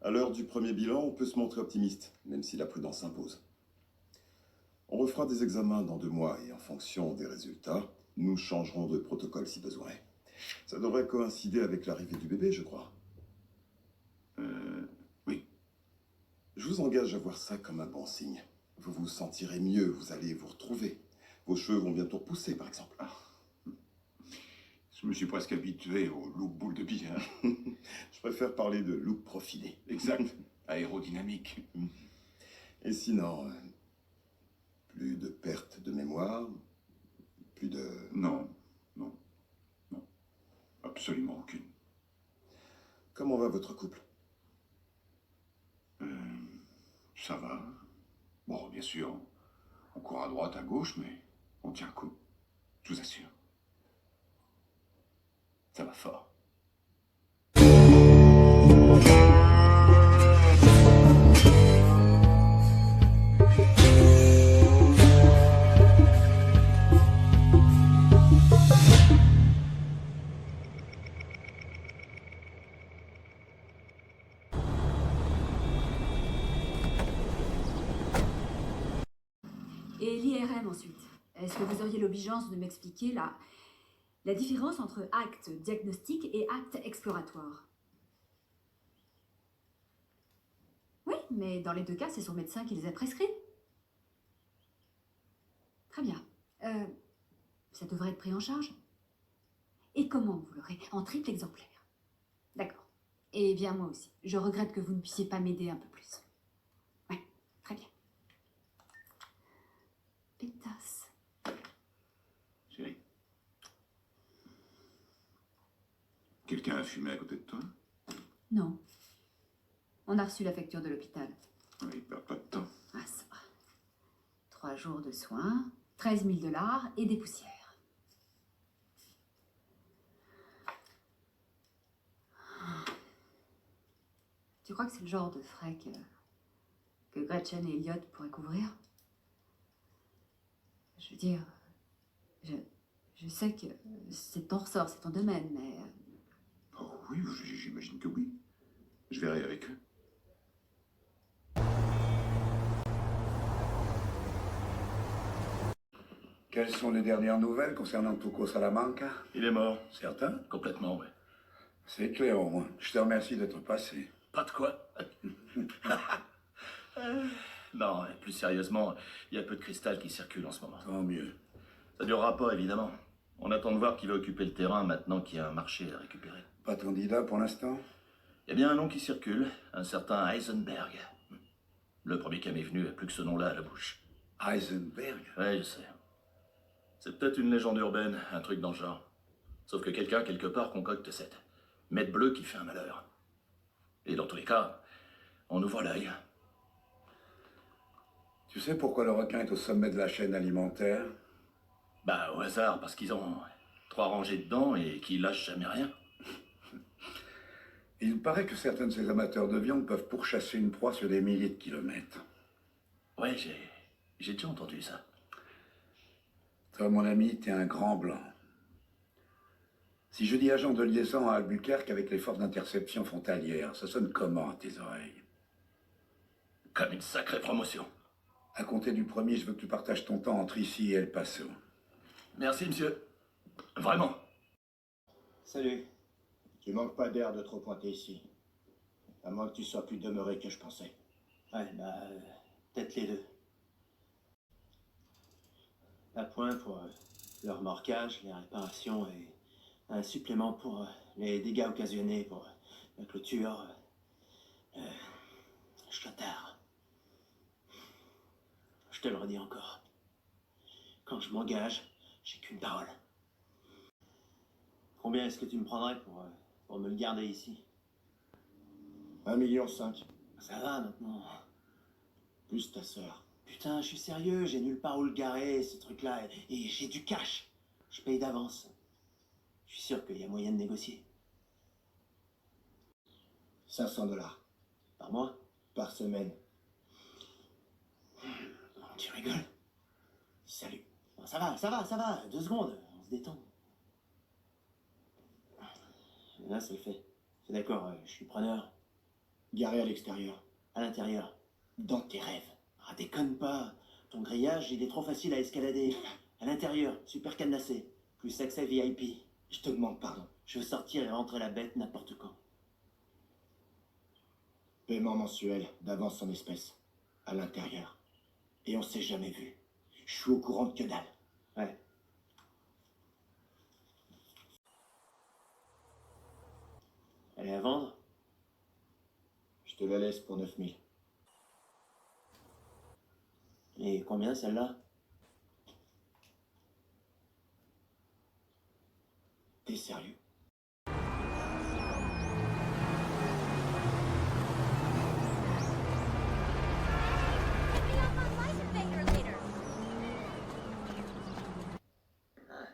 À l'heure du premier bilan, on peut se montrer optimiste, même si la prudence s'impose. On refera des examens dans 2 mois et en fonction des résultats, nous changerons de protocole si besoin est. Ça devrait coïncider avec l'arrivée du bébé, je crois. Oui. Je vous engage à voir ça comme un bon signe. Vous vous sentirez mieux, vous allez vous retrouver. Vos cheveux vont bientôt repousser, par exemple. Je me suis presque habitué au look boule de billard. Je préfère parler de look profilé. Exact. Aérodynamique. Et sinon, plus de perte de mémoire, plus de... Non. Absolument aucune. Comment va votre couple? Ça va. Bon, bien sûr, on court à droite, à gauche, mais on tient le coup. Je vous assure. Ça va fort. Et l'IRM ensuite. Est-ce que vous auriez l'obligeance de m'expliquer la différence entre acte diagnostique et acte exploratoire? Oui, mais dans les 2 cas, c'est son médecin qui les a prescrits. Très bien. Ça devrait être pris en charge. Et comment vous l'aurez? En triple exemplaire. D'accord. Et bien moi aussi. Je regrette que vous ne puissiez pas m'aider un peu plus. Oui, très bien. Pétasse. Chérie. Quelqu'un a fumé à côté de toi? Non. On a reçu la facture de l'hôpital. Il perd pas de temps. Ah ça. 3 jours de soins, 13 000 $ et des poussières. Tu crois que c'est le genre de frais que Gretchen et Elliot pourraient couvrir? Je veux dire, je sais que c'est ton ressort, c'est ton domaine, mais... Oh oui, j'imagine que oui. Je verrai avec eux. Quelles sont les dernières nouvelles concernant Tuco Salamanca? Il est mort. Certain? Complètement, ouais. C'est clair au moins. Je te remercie d'être passé. Pas de quoi. Non, plus sérieusement, il y a peu de cristal qui circule en ce moment. Tant mieux. Ça durera pas, évidemment. On attend de voir qui va occuper le terrain maintenant qu'il y a un marché à récupérer. Pas de candidat pour l'instant? Il y a bien un nom qui circule, un certain Heisenberg. Le premier qui m'est venu a plus que ce nom-là à la bouche. Heisenberg? Ouais, je sais. C'est peut-être une légende urbaine, un truc dans le genre. Sauf que quelqu'un, quelque part, concocte cette mètre bleue qui fait un malheur. Et dans tous les cas, on ouvre l'œil. Tu sais pourquoi le requin est au sommet de la chaîne alimentaire? Bah, au hasard, parce qu'ils ont 3 rangées de dents et qu'ils lâchent jamais rien. Il paraît que certains de ces amateurs de viande peuvent pourchasser une proie sur des milliers de kilomètres. Ouais, j'ai déjà entendu ça. Toi, mon ami, t'es un grand blanc. Si je dis agent de liaison à Albuquerque avec les forces d'interception frontalières, ça sonne comment à tes oreilles? Comme une sacrée promotion. À compter du 1er, je veux que tu partages ton temps entre ici et El Paso. Merci, monsieur. Vraiment. Salut. Tu manques pas d'air de trop pointer ici. À moins que tu sois plus demeuré que je pensais. Ouais, peut-être les deux. À point pour le remorquage, les réparations et un supplément pour les dégâts occasionnés pour la clôture. Je suis tard. Je te le redis encore. Quand je m'engage, j'ai qu'une parole. Combien est-ce que tu me prendrais pour me le garder ici? 1,5 million. Ça va maintenant. Plus ta sœur. Putain, je suis sérieux, j'ai nulle part où le garer, ce truc-là, et j'ai du cash. Je paye d'avance. Je suis sûr qu'il y a moyen de négocier. 500 $. Par mois? Par semaine. Tu rigoles? Salut. Bon, ça va. 2 secondes, on se détend. Là, c'est fait. C'est d'accord, je suis preneur. Garé à l'extérieur. À l'intérieur. Dans tes rêves. Ah, déconne pas. Ton grillage, il est trop facile à escalader. À l'intérieur, super cadenassé. Plus accès VIP. Je te demande pardon. Je veux sortir et rentrer la bête n'importe quand. Paiement mensuel, d'avance en espèces. À l'intérieur. Et on s'est jamais vu. Je suis au courant de que dalle. Ouais. Elle est à vendre? Je te la laisse pour 9000. Et combien celle-là? T'es sérieux? Ah,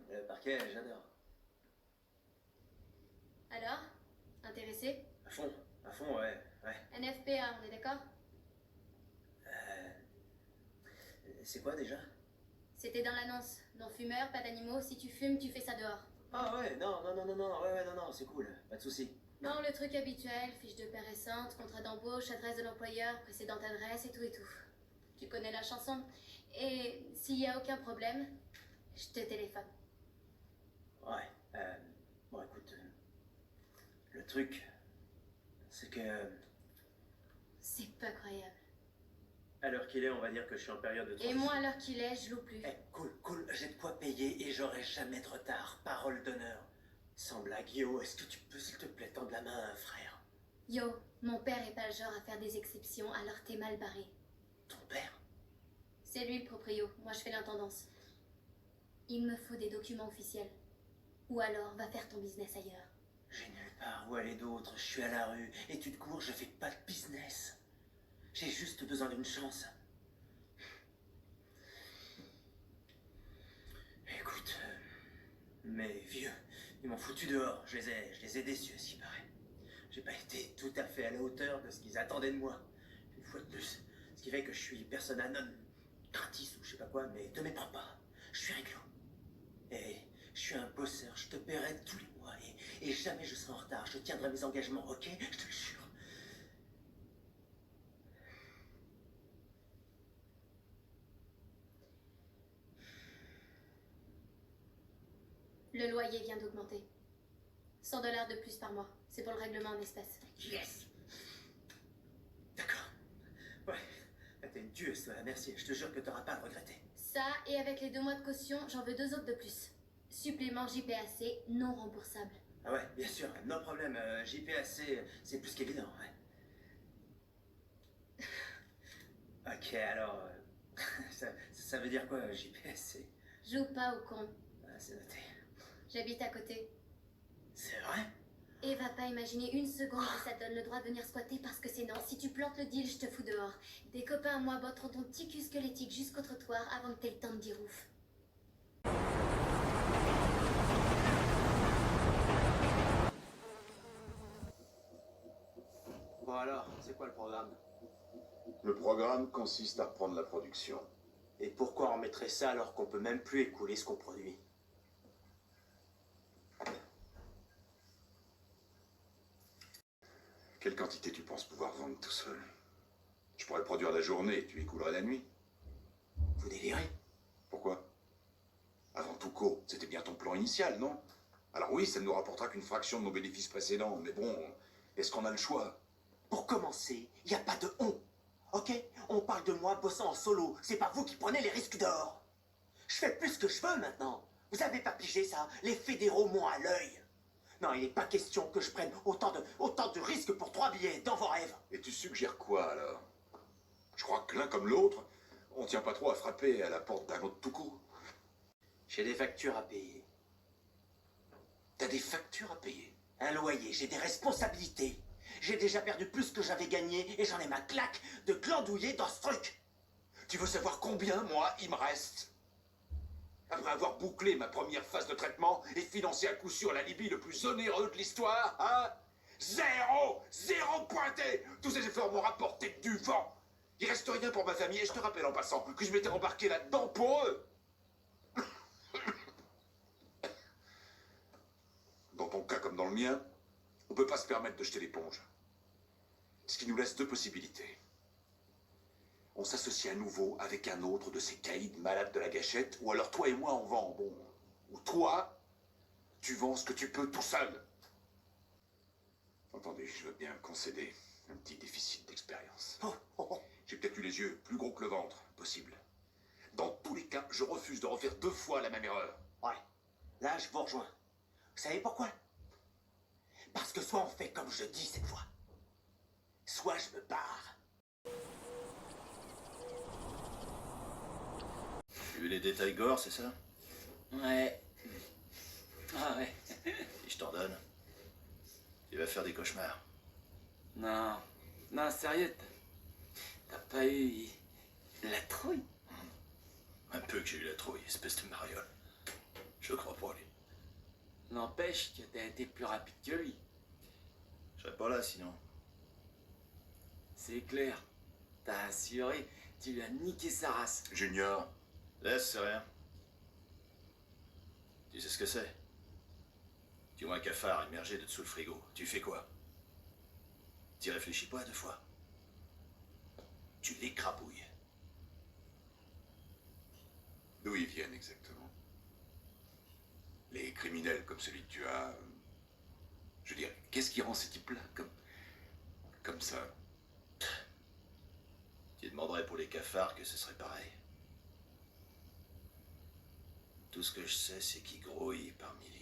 le parquet, j'adore. Alors? Intéressé? À fond, ouais. NFPA, on est d'accord? C'est quoi déjà? C'était dans l'annonce. Non-fumeur, pas d'animaux, si tu fumes, tu fais ça dehors. Ah ouais, non, c'est cool, pas de soucis. Non, le truc habituel, fiche de paie récente, contrat d'embauche, adresse de l'employeur, précédente adresse et tout et tout. Tu connais la chanson. Et s'il y a aucun problème, je te téléphone. Ouais, bon écoute, le truc, c'est que C'est pas croyable. à l'heure qu'il est, on va dire que je suis en période de Et transition. moi, à l'heure qu'il est, je loue plus. Eh, cool, j'ai de quoi payer et j'aurai jamais de retard, parole d'honneur. Sans blague, Yo, est-ce que tu peux s'il te plaît tendre la main à un frère? Yo, mon père est pas le genre à faire des exceptions, alors t'es mal barré. Ton père? C'est lui le proprio, moi je fais l'intendance. Il me faut des documents officiels. Ou alors, va faire ton business ailleurs. J'ai nulle part où aller d'autre, je suis à la rue, et tu te cours, je fais pas de business. J'ai juste besoin d'une chance. Écoute, mes vieux, ils m'ont foutu dehors, je les ai déçus, à ce qui paraît. J'ai pas été tout à fait à la hauteur de ce qu'ils attendaient de moi, une fois de plus. Ce qui fait que je suis persona non gratis ou je sais pas quoi, mais te méprends pas, je suis réglo. Et je suis un bosseur, je te paierai tous les mois, et jamais je serai en retard, je tiendrai mes engagements, ok? Je te le jure. Le loyer vient d'augmenter. 100 $ de plus par mois. C'est pour le règlement en espèces. Yes! D'accord. Ouais, t'es une tueuse, toi, merci, je te jure que t'auras pas à le regretter. Ça, et avec les 2 mois de caution, j'en veux 2 autres de plus. Supplément JPAC non remboursable. Ah ouais, bien sûr, no problème, JPAC, c'est plus qu'évident, ouais. Ok, alors, ça veut dire quoi, JPAC? Joue pas au con. Ah, c'est noté. J'habite à côté. C'est vrai? Et va pas imaginer une seconde que ça te donne le droit de venir squatter parce que c'est non. Si tu plantes le deal, je te fous dehors. Des copains à moi botteront ton petit cul squelettique jusqu'au trottoir avant que t'aies le temps de dire ouf. Bon alors, c'est quoi le programme? Le programme consiste à reprendre la production. Et pourquoi on mettrait ça alors qu'on peut même plus écouler ce qu'on produit? Quelle quantité tu penses pouvoir vendre tout seul? Je pourrais produire la journée et tu écoulerais la nuit. Vous délirez? Pourquoi? Avant tout, Co, c'était bien ton plan initial, non? Alors oui, ça ne nous rapportera qu'une fraction de nos bénéfices précédents, mais bon, est-ce qu'on a le choix? Pour commencer, il n'y a pas de on. Ok? On parle de moi bossant en solo. C'est pas vous qui prenez les risques d'or. Je fais plus ce que je veux maintenant. Vous avez pas pigé ça? Les fédéraux m'ont à l'œil. Non, il n'est pas question que je prenne autant de risques pour 3 billets dans vos rêves. Et tu suggères quoi, alors? Je crois que l'un comme l'autre, on tient pas trop à frapper à la porte d'un autre tout court. J'ai des factures à payer. T'as des factures à payer? Un loyer, j'ai des responsabilités. J'ai déjà perdu plus que j'avais gagné et j'en ai ma claque de glandouiller dans ce truc. Tu veux savoir combien, moi, il me reste? Après avoir bouclé ma première phase de traitement et financé à coup sûr l'alibi le plus onéreux de l'histoire, hein? Zéro pointé! Tous ces efforts m'ont rapporté du vent. Il reste rien pour ma famille et je te rappelle en passant que je m'étais embarqué là-dedans pour eux. Dans ton cas comme dans le mien, on peut pas se permettre de jeter l'éponge. Ce qui nous laisse deux possibilités. On s'associe à nouveau avec un autre de ces caïds malades de la gâchette, ou alors toi et moi on vend, bon. Ou toi, tu vends ce que tu peux tout seul. Attendez, je veux bien concéder un petit déficit d'expérience. J'ai peut-être eu les yeux plus gros que le ventre, possible. Dans tous les cas, je refuse de refaire 2 fois la même erreur. Ouais, là je vous rejoins. Vous savez pourquoi? Parce que soit on fait comme je dis cette fois, soit je me barre. Tu veux les détails gore, c'est ça? Ouais. Ah ouais. Si je t'en donne, tu vas faire des cauchemars. Non, non, sérieux, t'as pas eu la trouille? Un peu que j'ai eu la trouille, espèce de mariole. Je crois pas, lui. N'empêche que t'as été plus rapide que lui. Je serais pas là, sinon. C'est clair. T'as assuré, tu lui as niqué sa race. Junior, Laisse, c'est rien. Tu sais ce que c'est? Tu vois un cafard immergé de dessous le frigo. Tu fais quoi? T'y réfléchis pas 2 fois. Tu l'écrabouilles. d'où ils viennent exactement? Les criminels comme celui que tu as... Je veux dire, qu'est-ce qui rend ces types-là comme ça? Tu demanderais pour les cafards que ce serait pareil. Tout ce que je sais, c'est qu'ils grouillent par milliers.